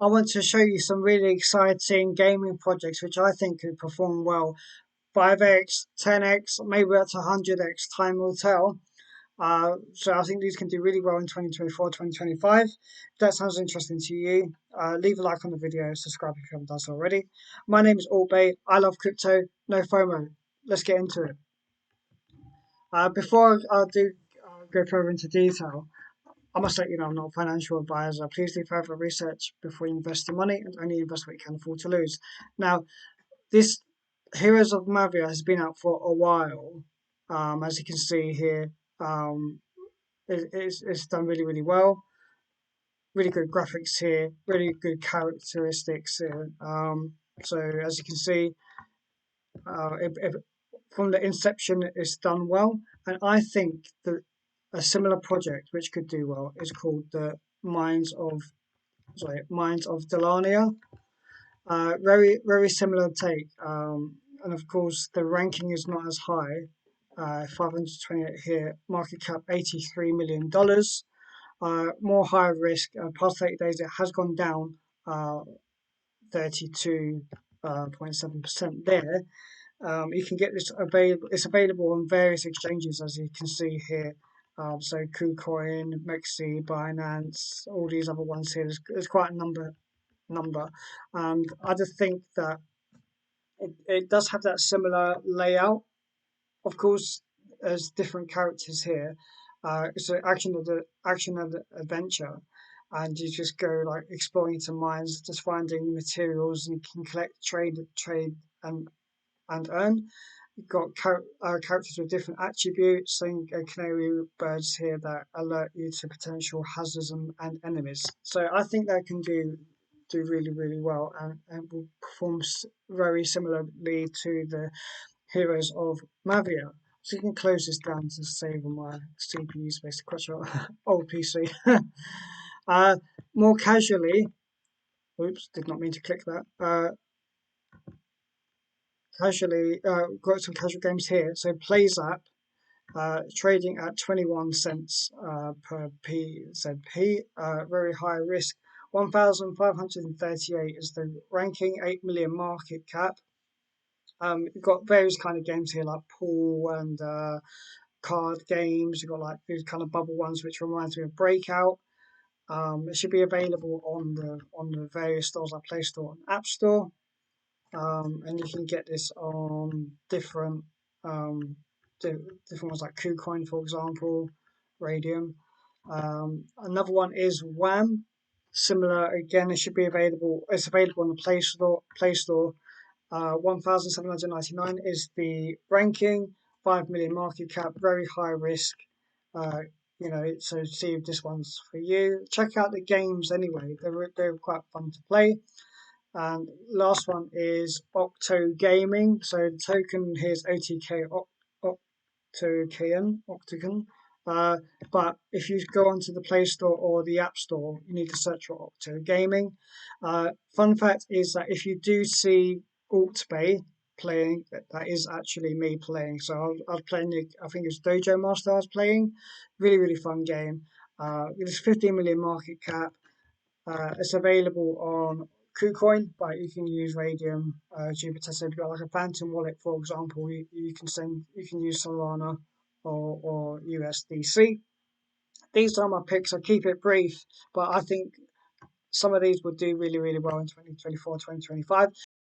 I want to show you some really exciting gaming projects which I think could perform well. 5x, 10x, maybe up to 100x, time will tell. So I think these can do really well in 2024, 2025. If that sounds interesting to you, leave a like on the video, subscribe if you haven't done so already. My name is ALTBAE. I love crypto, no FOMO. Let's get into it. Before I do go further into detail, I must let you know I'm not a financial advisor. Please do further research before you invest your money and only invest what you can afford to lose. Now, this Heroes of Mavia has been out for a while. As you can see here, it's done really, really well. Really good graphics here, really good characteristics here. So as you can see, from the inception, it's done well. And I think that a similar project which could do well is called the Mines of Dalarnia. Very very similar take, and of course the ranking is not as high. 528 here, market cap $83 million. More high risk. Past 30 days it has gone down 32.7% there. You can get this available. It's available on various exchanges, as you can see here. So KuCoin, Mexi, Binance, all these other ones here. There's quite a number, and I just think that it does have that similar layout. Of course, there's different characters here. It's an action and adventure, and you just go like exploring into mines, just finding materials, and you can collect, trade, and earn. You've got characters with different attributes, and canary birds here that alert you to potential hazards and enemies. So I think they can do really really well, and will perform very similarly to the Heroes of Mavia. So you can close this down to save on my CPU space, quite your old PC. More casually, oops, did not mean to click that. Got some casual games here. So PlayZap, trading at 21 cents per PZP, very high risk. 1,538 is the ranking, 8 million market cap. You've got various kind of games here like pool and card games. You've got like these kind of bubble ones which reminds me of Breakout. It should be available on the various stores like Play Store and App Store. And you can get this on different ones like KuCoin, for example, Radium. Another one is Wham. Similar again, it should be available. It's available on the Play Store. 1,799 is the ranking. 5 million market cap, very high risk. So see if this one's for you. Check out the games anyway. They're quite fun to play. And last one is Octo Gaming. So the token here is OCTOKN. But if you go onto the Play Store or the App Store, you need to search for Octo Gaming. Fun fact is that if you do see ALTBAE playing, that is actually me playing. So I was playing, I think it's Dojo Master I was playing. Really, really fun game. It's 15 million market cap. It's available on KuCoin, but you can use Radium, Jupiter. So if you've got like a Phantom wallet, for example, you can use Solana or USDC. These are my picks. I keep it brief, but I think some of these would do really, really well in 2024, 2025.